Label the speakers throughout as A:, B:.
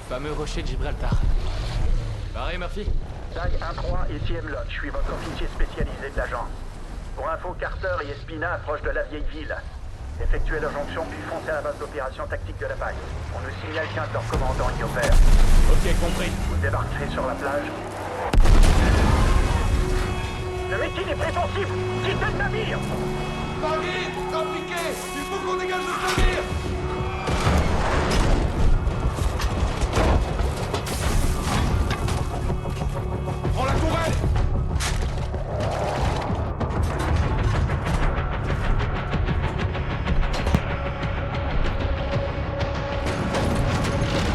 A: fameux rocher de Gibraltar. Pareil, Murphy.
B: TAG 1-3, ici Hemlock, je suis votre officier spécialisé de l'agence. Pour info, Carter et Espina approchent de la vieille ville. Effectuez leur jonction puis foncez à la base d'opération tactique de la paille. On nous signale qu'un de leurs commandants y opère.
A: Ok, compris.
B: Vous débarquerez sur la plage. Le meeting est présensible. Quittez le navire.
C: Tanguy, compliqué. Il faut qu'on dégage le navire. Prends la tourelle.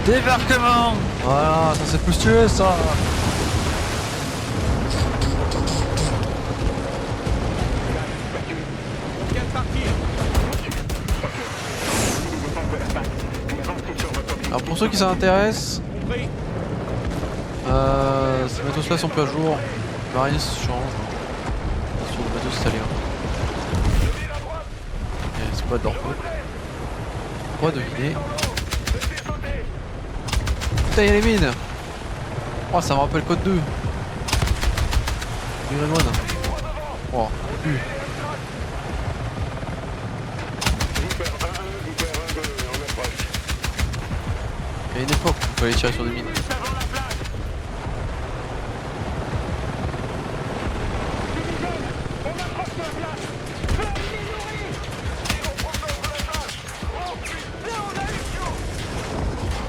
D: Débarquement. Voilà, ça c'est plus tué ça.
A: On vient de partir.
D: Alors pour ceux qui s'intéressent,
A: Compris.
D: ces bateaux là sont plus à jour. Marines change sur le bateau italien. Et c'est pas d'Orpo. Pas de Guinée. Putain, y'a les mines. Oh, ça me rappelle Code 2. Du Green One. Oh, plus. Il y a une époque où il fallait tirer sur des mines.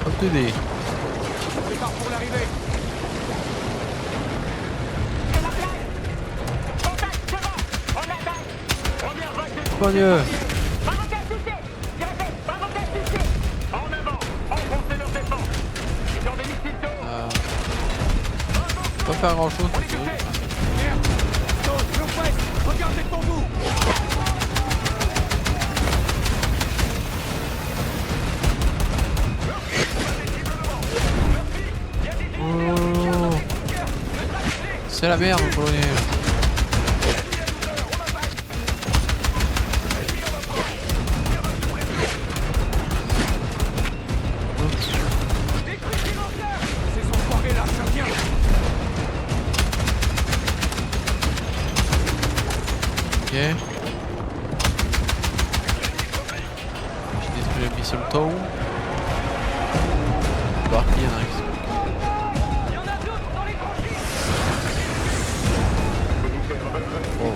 D: Hop, TD.
A: Prépare pour l'arrivée.
D: Pas mieux. Pas faire grand chose.
A: Merde. Saute, le faites. Regardez pour vous.
D: Oh. C'est la merde, le polonais.
A: Ces enfoirés là, ça vient.
D: Ok. J'ai détruit le missile tow. Voir qu'il y en a un qui se... Oh.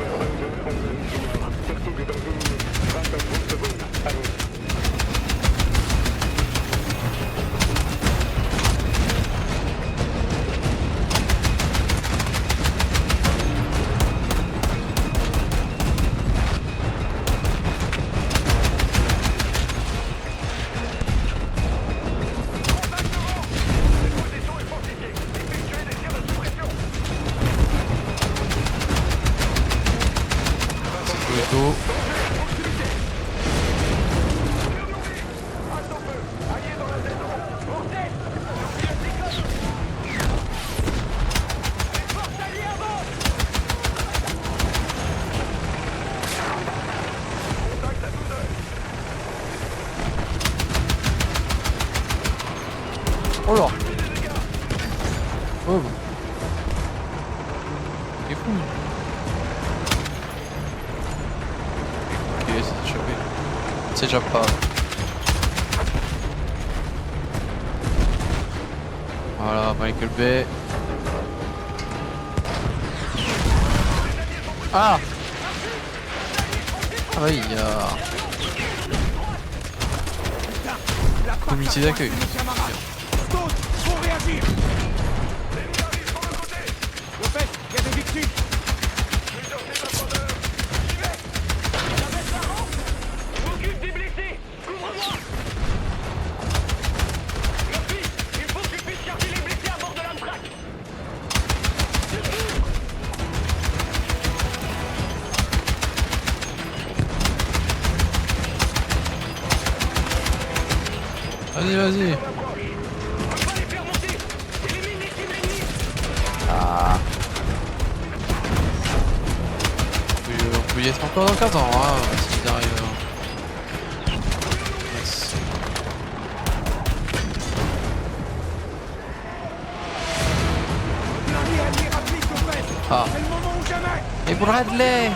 D: Plutôt. Oh là. Oh. Il est fou. Ok, c'est chopé. C'est déjà pas. Voilà, Michael Bay. Ah. Ah oui, il y a... Comité d'accueil.
A: Saute, faut réagir. Le fait, il y a des victimes. M'occupe des blessés. Couvre-moi. Murphy, il faut que tu puisses charger les blessés à bord de l'Amtrak.
D: Vas-y, vas-y. Ah. On peut y être encore dans 15 ans, hein, si il arrive. Yes. Ah.
A: C'est le moment ou jamais.
D: Et Bradley.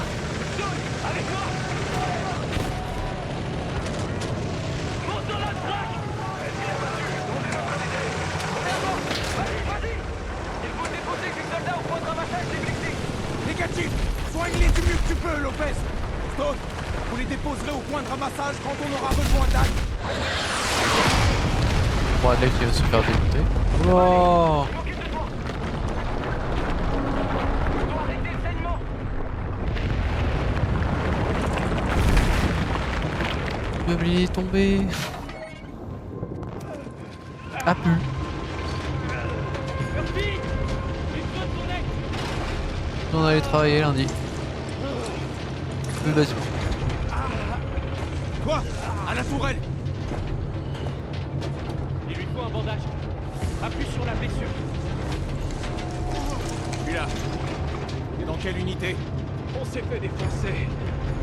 A: Négatif. Soigne-les du mieux que tu peux, Lopez. Stone, vous les déposerez au point de ramassage quand on aura besoin d'aide.
D: Bradley qui va se faire démonter. Oh. Le meublier est tombé. Ah pu. On allait travailler lundi. Le bâtiment.
A: Quoi? À la tourelle.
E: Il lui faut un bandage. Appuie sur la blessure.
A: Puis là. T'es dans quelle unité?
E: On s'est fait défoncer.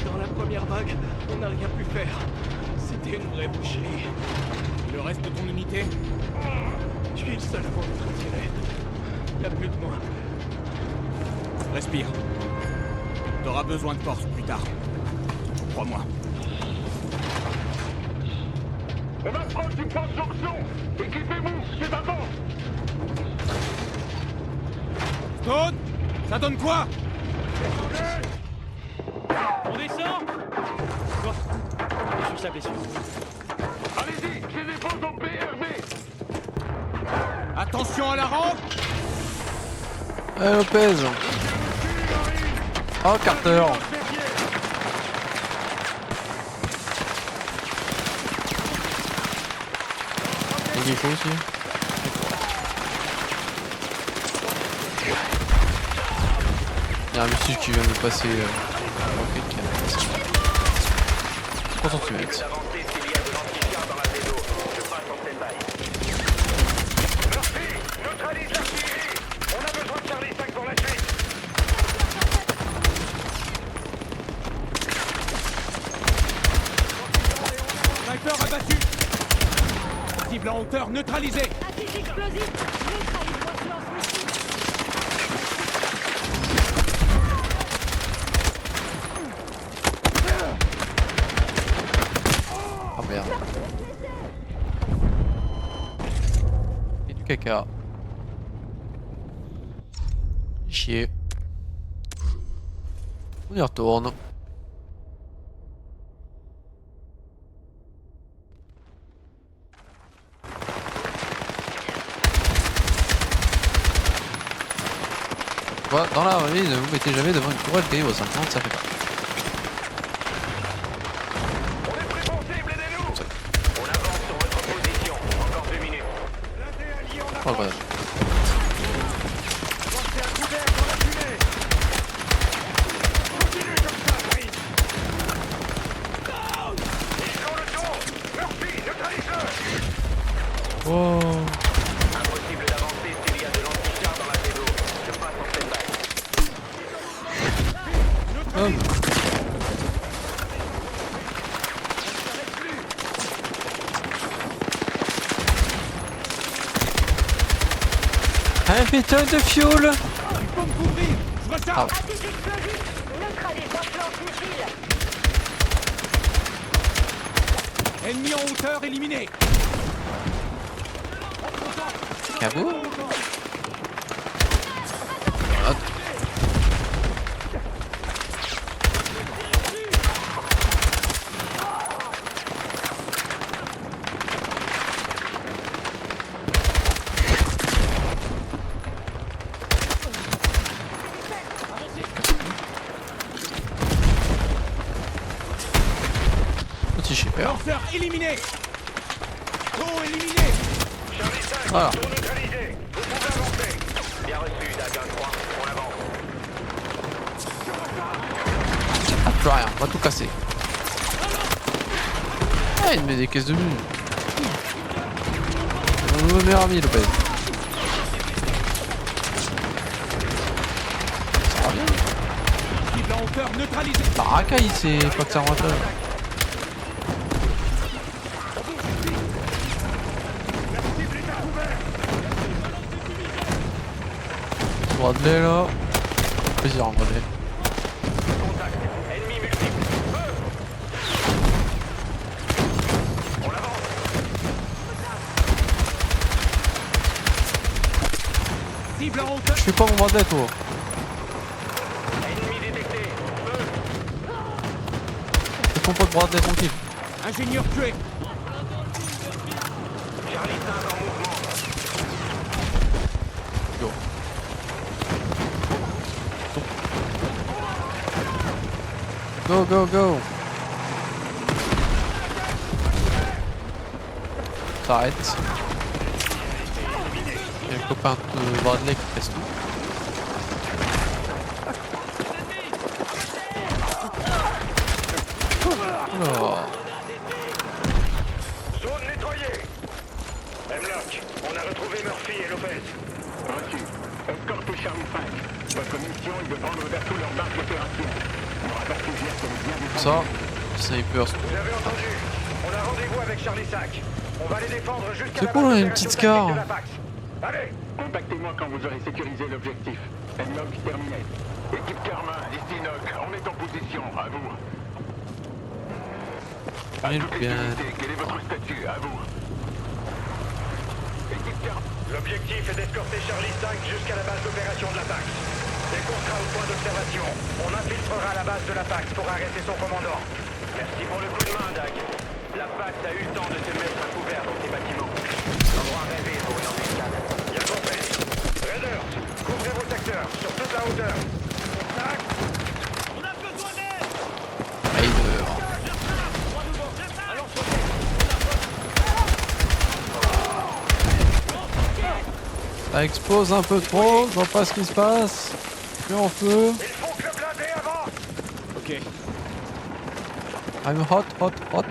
E: Dans la première vague, on n'a rien pu faire. C'était une vraie boucherie.
A: Le reste de ton unité?
E: Je suis le seul à m'en être retiré. Il n'y a plus de moi.
A: Respire. T'auras besoin de force plus tard. Crois-moi.
C: On approche d'une force jonction. Équipez-vous, c'est avant.
A: Stone, ça donne quoi?
E: On descend. Toi, je suis sa blessure.
C: Allez-y, je les dépose au PRV.
A: Attention à la rampe.
D: Lopez. Oh Carter. Il faut aussi. Il y a un monsieur qui vient de passer. Rocket qui a 3 cm.
B: Avancée s'il y a de l'antichar dans la vélo. Je passe en stand-by.
C: Murphy, neutralise l'artillerie. On a besoin de Charlie 5 pour la suite.
A: Sniper abattu. Cible en hauteur neutralisée.
F: Assise explosif. Neutralise-moi ce lance-missile.
D: Ah merde. Et du caca. Chier. On y retourne. Voilà, dans la vraie vie, ne vous mettez jamais devant une tourelle calibre 50, ça fait pas.
C: On est pris pour cible, aidez-nous.
B: On avance sur votre position. Encore 2 minutes.
C: Blindé allié en
D: Oh,
C: avant.
D: voilà.
C: Pensez à couvert dans la fumée. Continuez comme ça, Marie. Ils ont le dos. Murphy, neutralise-le.
D: Oh.
B: Impossible d'avancer s'il y a de l'antichar dans la vélo. Je passe en stand-by.
D: Un pétard de fuel.
A: Il faut me couvrir. Je recharge.
F: Assise explosif. Neutralise-moi ce lance-missile.
A: Ennemi en hauteur éliminé.
D: Cabot. Voilà. Petit shipper.
A: Lanceur éliminé. Eau éliminé.
C: Charlie 5,
D: Voilà.
C: tour neutralisé. Vous pouvez avancer.
B: Bien reçu, Dagon 3. On avance.
D: Ah, plus rien, on va tout casser. Ah, il me met des caisses de mine. Mon nouveau meilleur ami, Lopez. Ça va bien.
A: Cible en hauteur neutralisée.
D: Bah, racaille, c'est pas que ça rentre.
C: Cible est à couvert.
D: Bradley là. plaisir en vrai.
C: Contact. Ennemi multiple. Feu. On avance.
A: Cible en hauteur.
D: Je fais pas mon bracelet toi.
C: Ennemi détecté. Feu.
D: Fais ton pote bracelet tranquille.
A: Ingénieur tué.
C: Charlie 5 en mouvement.
D: Go. Go go go. T'arrêtes. Il y a le copain de Bradley qui casse tout. Oh.
C: Zone nettoyée. Hemlock, on a retrouvé Murphy et Lopez. Reçu. Escortez Charlie 5. Votre mission est de prendre d'assaut leur base opérationnelle. On rapacie comme bien défendu.
D: Ça, sniper.
C: Vous avez entendu. On a rendez-vous avec Charlie 5. On va les défendre jusqu'à
D: C'est
C: la
D: quoi,
C: base
D: là, une
C: d'opération
D: petite
C: tactique
D: scar
C: de la PAX. Allez, contactez-moi quand vous aurez sécurisé l'objectif. Hemlock terminé. Équipe Karma, ici Nock, on est en position, à vous. À
D: Bien,
C: toutes les
D: bien.
C: unités, quel est votre statut? À vous. Équipe Karma. L'objectif est d'escorter Charlie 5 jusqu'à la base d'opération de la PAX. Dès qu'on sera au point d'observation, on infiltrera la base de la PAX pour arrêter son commandant. Merci pour le coup de main, Dag. La PAX a eu le temps de se mettre à couvert dans ses bâtiments. L'endroit rêvé pour une embuscade. Bien compris. Raiders, couvrez vos secteurs sur toute la hauteur. Contact.
D: Raider. Ça explose un peu trop, je vois pas ce qui se passe. Je suis en feu.
C: Il faut que le blindé avance.
A: Ok.
D: I'm hot, hot, hot.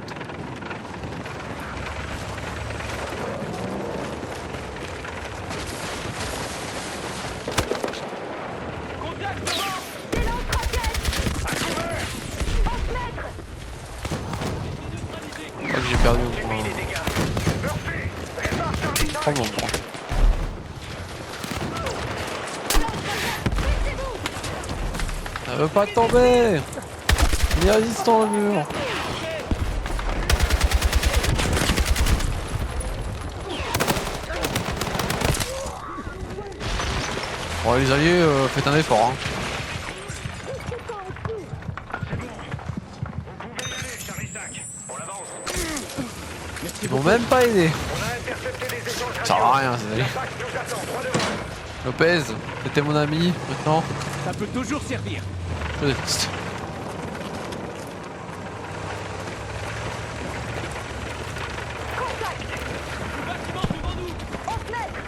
F: Des lance-roquettes. Off-mètre.
D: Je crois que j'ai perdu mon
C: Subis les dégâts. Murphy, répare Charlie 5.
D: Oh mon dieu. Ça veut pas tomber. Il est résistant le mur. Bon les alliés, faites un effort hein.
C: Charlie 5, on avance.
D: Ils vont même pas aider.
C: On a intercepté des échanges
D: Ça sert à rien ces
C: La
D: alliés.
C: PAX nous attend, droit devant.
D: Lopez, c'était mon ami, maintenant
A: Ça peut toujours servir.
D: je déteste.
F: Contact. Off-mètre.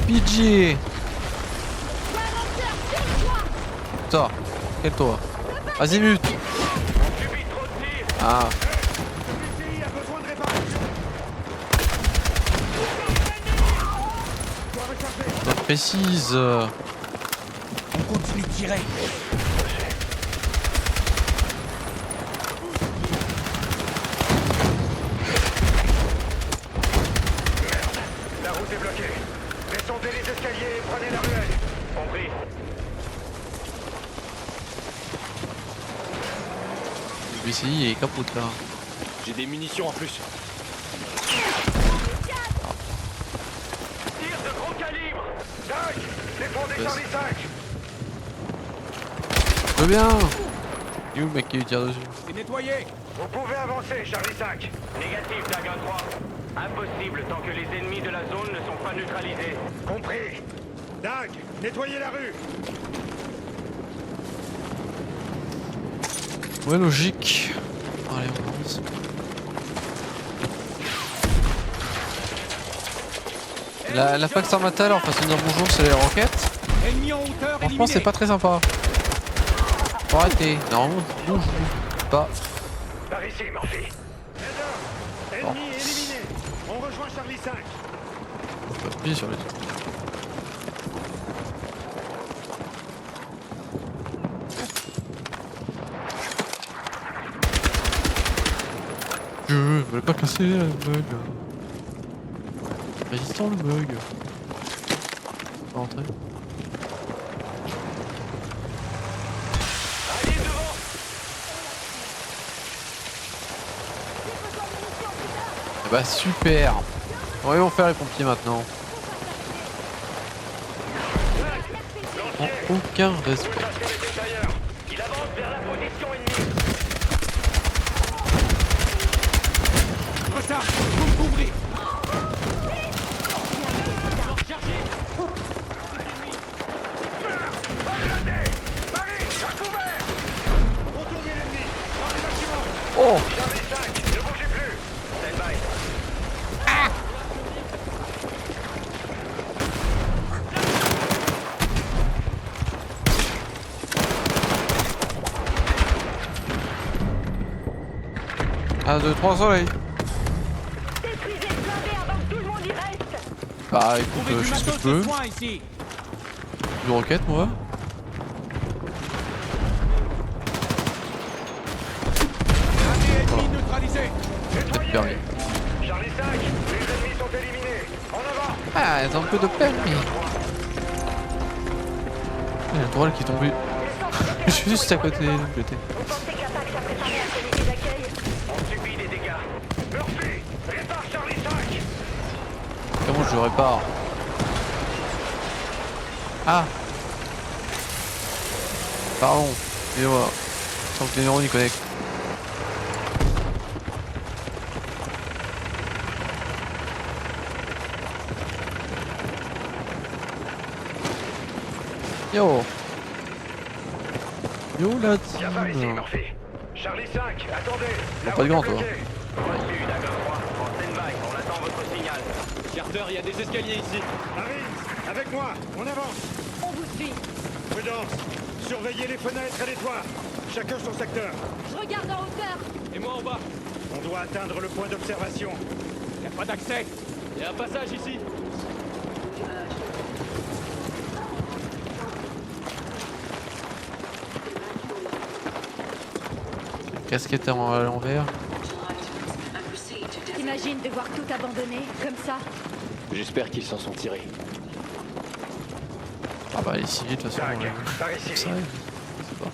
D: PG. Ça, quel toi? Azimut.
C: Subis trop de tirs.
D: Ah,
A: Celui-ci a besoin de réparation. Dois recharger.
D: pas précise.
A: On continue de tirer.
C: La route est bloquée. Descendez les escaliers et prenez la ruelle. Compris.
D: Celui-ci il est capote là.
E: J'ai des munitions en plus.
C: Tir de gros calibre. Dag, défendez Charlie 5.
D: Je veux bien. Il est où le mec qui lui tire dessus?
A: C'est nettoyé.
C: Vous pouvez avancer, Charlie 5. Négatif, Dag 1-3. Impossible tant que les ennemis de la zone ne sont pas neutralisés. Compris. Dag, nettoyez la rue.
D: Ouais, logique. Allez, on avance. La Pax Armata leur façon de dire bonjour, c'est les roquettes.
A: Ennemi en hauteur.
D: Franchement, c'est pas très sympa. Faut arrêter. Non, bonjour. Pas.
C: Par ici, Murphy.
A: Ennemi éliminé. On rejoint Charlie 5.
D: Appuie sur les trucs. Je veux pas casser le bug. Résistant le bug. Pas rentrer.
C: Allez devant.
D: Ah bah super. Ouais, on va faire les pompiers maintenant. En aucun respect.
C: Chassez les détailleurs. Il avance vers la position ennemie.
A: Retard, vous me couvrez.
D: Oh.
C: Charlie 5, ne bougez plus. Stand by.
D: Un, 2, 3 soleil.
F: Détruisez le blindé avant que tout le monde y reste.
D: Bah écoute,
A: Trouvez
D: je
A: du
D: fais ce que je
A: matos
D: peux.
A: de soins ici.
D: Une roquette moi.
A: Blindé ennemi neutralisé.
D: Peut-être permis.
C: Charlie 5, les ennemis sont éliminés. En avant.
D: Ah, ils ont un peu de permis. Il y a le droit qui est tombé. Je suis juste à côté de l'côté.
F: Vous pensez que la PAX a préparé un comité d'accueil?
C: On subit des dégâts. Murphy, répare Charlie 5.
D: Comment je le répare? Ah. Pardon. Et voilà. Sans que les neurones y connectent. Yo. Yo la
C: Y'a pas ici,
D: team.
C: Murphy. Charlie 5, attendez. La
D: pas de
C: route
D: gants,
C: est
D: toi.
C: bloquée. Reçu, Dagger 3. En stand-by, on attend votre signal.
E: Carter, il y a des escaliers ici.
G: Harris, avec moi, on avance.
F: On vous suit.
G: Prudence, surveillez les fenêtres et les toits. Chacun son secteur.
F: Je regarde en hauteur.
E: Et moi en bas.
G: On doit atteindre le point d'observation.
A: Y a pas d'accès.
E: Il y a un passage ici.
D: Casquette à l'envers.
F: T'imagines devoir tout abandonner, comme ça?
E: J'espère qu'ils s'en sont tirés.
D: Ah bah les civils de toute façon.
C: Tac, par ici.
D: Ça arrive. Je sais pas.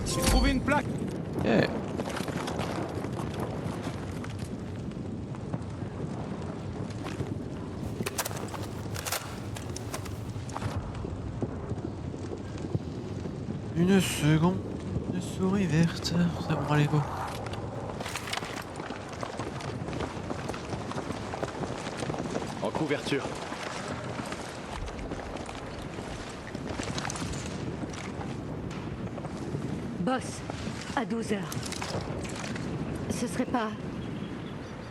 A: J'ai trouvé une plaque.
D: Yeah. Une seconde, une souris verte, c'est bon, allez go.
E: En couverture.
F: Boss, à 12h. Ce serait pas...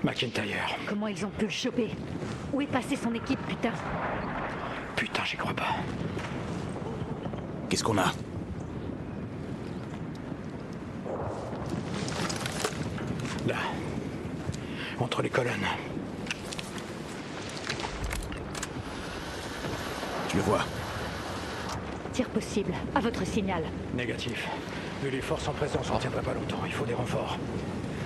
G: McIntyre.
F: Comment ils ont pu le choper? Où est passée son équipe, putain?
G: Putain, j'y crois pas.
A: Qu'est-ce qu'on a?
G: Là. Entre les colonnes.
A: Je le vois.
F: Tir possible, à votre signal.
G: Négatif. Vu les forces en présence, on tiendra pas longtemps. Il faut des renforts.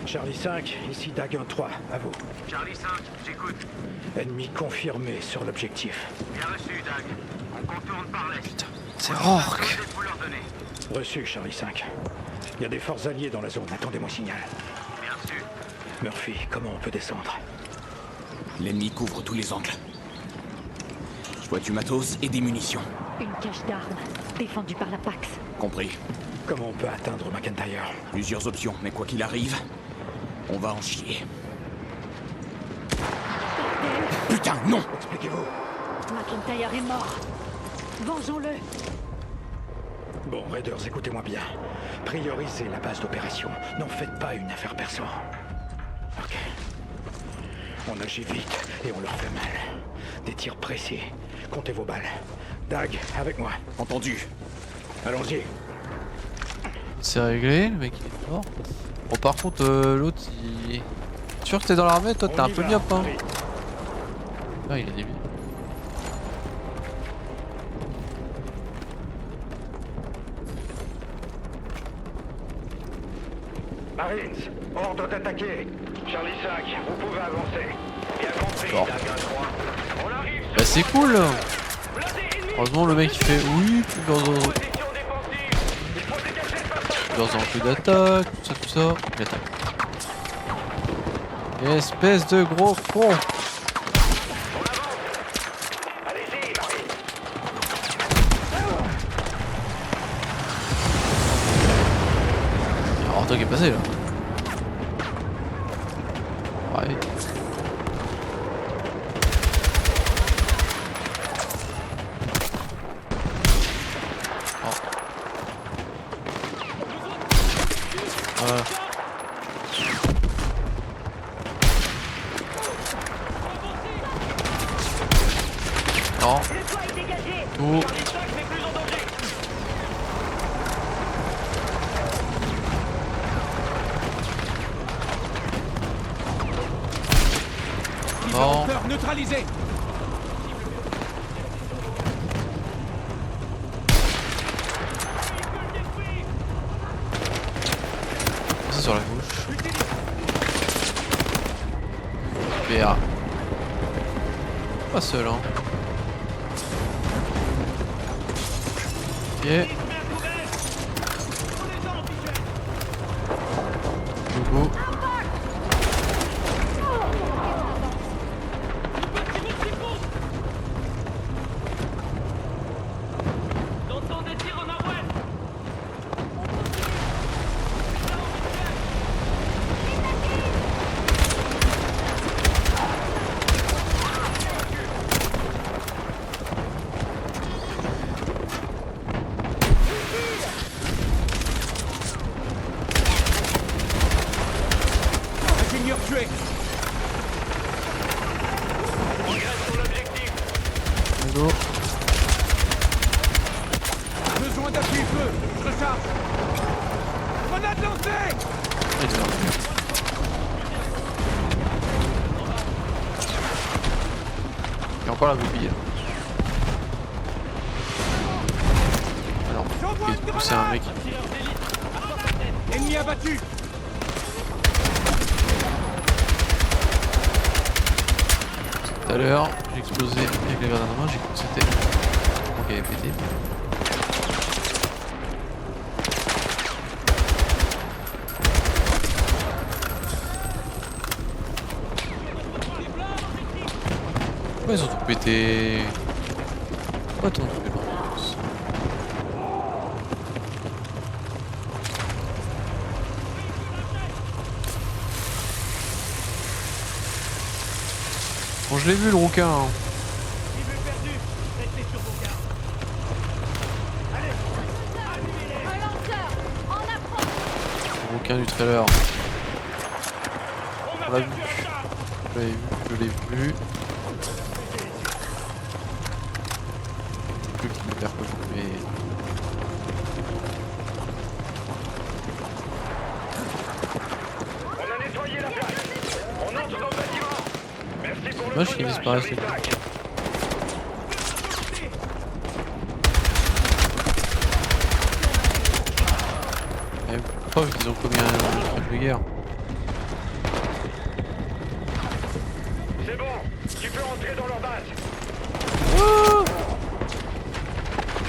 G: Charlie 5, ici Dagon 3, à vous.
C: Charlie 5, j'écoute.
G: Ennemi confirmé sur l'objectif.
C: Bien reçu, Dag. On contourne par l'est.
D: C'est Rourke.
C: Vous leur donnez.
G: Reçu, Charlie 5. Il y a des forces alliées dans la zone. Attendez-moi signal.
C: Bien reçu.
G: Murphy, comment on peut descendre?
A: L'ennemi couvre tous les angles. Je vois du matos et des munitions.
F: Une cache d'armes, défendue par la PAX.
A: Compris.
G: Comment on peut atteindre McIntyre?
A: Plusieurs options, mais quoi qu'il arrive, on va en chier. Putain, non!
G: Expliquez-vous.
F: McIntyre est mort. Vengeons-le.
G: Bon, Raiders, écoutez-moi bien. Priorisez la base d'opération. N'en faites pas une affaire perso. Ok. On agit vite et on leur fait mal. Des tirs précis. Comptez vos balles. Dag, avec moi.
A: Entendu.
G: Allons-y.
D: C'est réglé, le mec il est mort. Bon par contre l'autre il... Tu es sûr que t'es dans l'armée? Toi t'es
G: On
D: un
G: y
D: peu
G: va.
D: myope hein.
G: Oui.
D: Ah, il a des billes.
C: Marines, ordre d'attaquer. Charlie 5, vous pouvez avancer. Bien compris,
D: Bon.
C: Dag 1-3. On arrive.
D: Bah c'est cool.
C: Blindé ennemi.
D: Heureusement le mec il fait oui, plus besoin
C: Position défensive. Il faut dégager le passage.
D: plus d'attaque, tout ça. Il attaque. Espèce de gros con.
C: On avance. Allez-y, Marines.
D: Il y a un Horta qui est passé là. Ouais. Oh. Voilà. Non.
F: Le toit est dégagé.
D: Tout.
C: Charlie 5 n'est plus en danger.
D: Non.
A: Peur neutralisé.
D: C'est sur la gauche. BA. Pas seul hein. Ok. Go.
E: J'entends des tirs au nord-ouest.
A: Ingénieur tué.
D: Go.
A: Besoin d'appui feu. Je recharge. Grenade lancée.
D: Et tiens. Il y a encore la bouille là. Alors,
A: J'envoie
D: il
A: une
D: fait pousser un mec.
A: Ennemi abattu.
D: Tout à l'heure, j'ai explosé avec la grenade à main, j'ai cru que c'était. Ok, il est pété. Pourquoi ils ont tout pété? Pourquoi t'as tout pété? Bon, je l'ai vu le rouquin. Hein.
F: Un lanceur en approche.
D: Le rouquin du trailer. On l'a vu. Je l'ai vu. Plus qu'il me perd que je mais.
C: On a nettoyé la place. On entre dans le bâtiment. Merci pour le
D: Dommage
C: coup de
D: qu'il
C: main,
D: disparaisse,
C: Charlie
D: les
C: 5.
D: Il y a preuve qu'ils ont commis un crime de guerre.
C: C'est bon. Tu peux entrer dans leur base.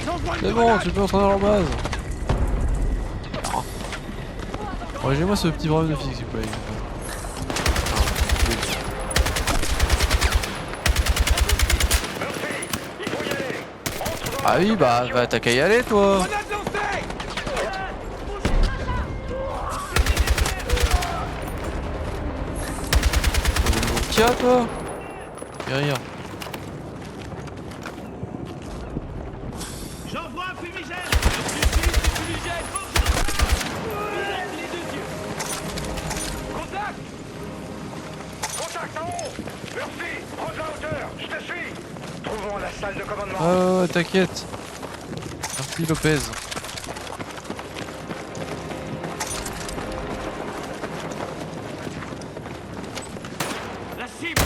A: J'envoie une
D: C'est bon,
A: grenade.
D: tu peux entrer dans leur base. Corrigez-moi ce petit problème de physique s'il vous plaît.
C: Il faut y aller. Entre dans
D: Ah oui, bah t'as qu'à y aller toi.
A: Grenade lancée.
D: Tiens toi. Derrière.
E: J'envoie un fumigène.
C: Contact. Contact en haut. Murphy, prends la hauteur. Je te suis. Trouvons la salle de commandement.
D: Ah t'inquiète. Merci Lopez.
E: La cible.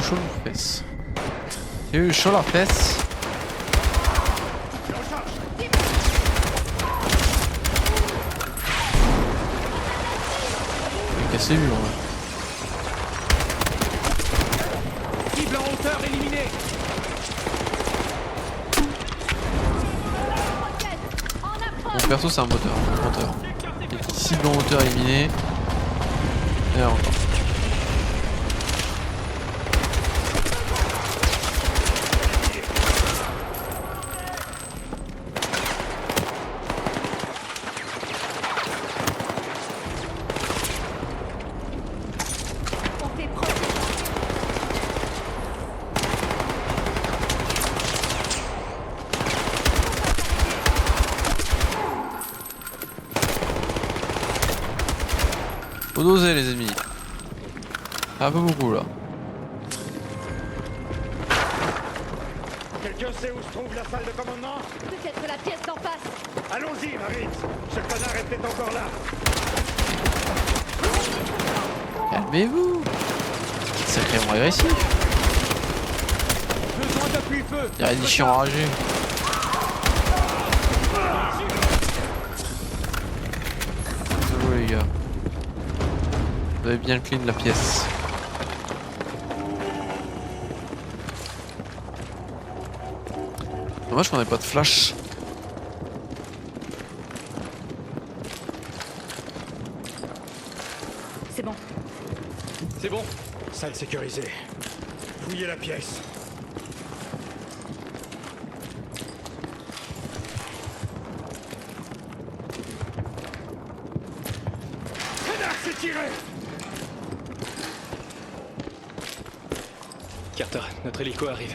D: eu chaud aux fesses. J'ai eu chaud la fesse. J'ai cassé lui, ouais.
A: Cible en hauteur éliminée.
D: Mon perso c'est un moteur. Cible en hauteur éliminée. Et encore.
F: On fait preuve.
D: Faut doser les ennemis. Un peu beaucoup là.
G: Quelqu'un sait où se trouve la salle de commandement?
F: Peut-être la pièce d'en face.
G: Allons-y, Marines. Ce connard est peut-être encore là.
D: Calmez-vous. Sacrément agressif.
A: Besoin d'appui-feu.
D: Il y a des chiens enragés. Désolé les gars. Vous avez bien clean la pièce. Dommage qu'on n'ait pas de flash.
F: C'est bon.
E: C'est bon.
G: Salle sécurisée. Fouillez la pièce. Connard s'est tiré!
E: Carter, notre hélico arrive.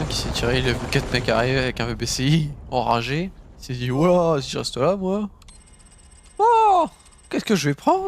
D: Qui s'est tiré, il a vu 4 mecs arriver avec un VBCI enragé. Il s'est dit, voilà, si je reste là, moi. Oh, qu'est-ce que je vais prendre?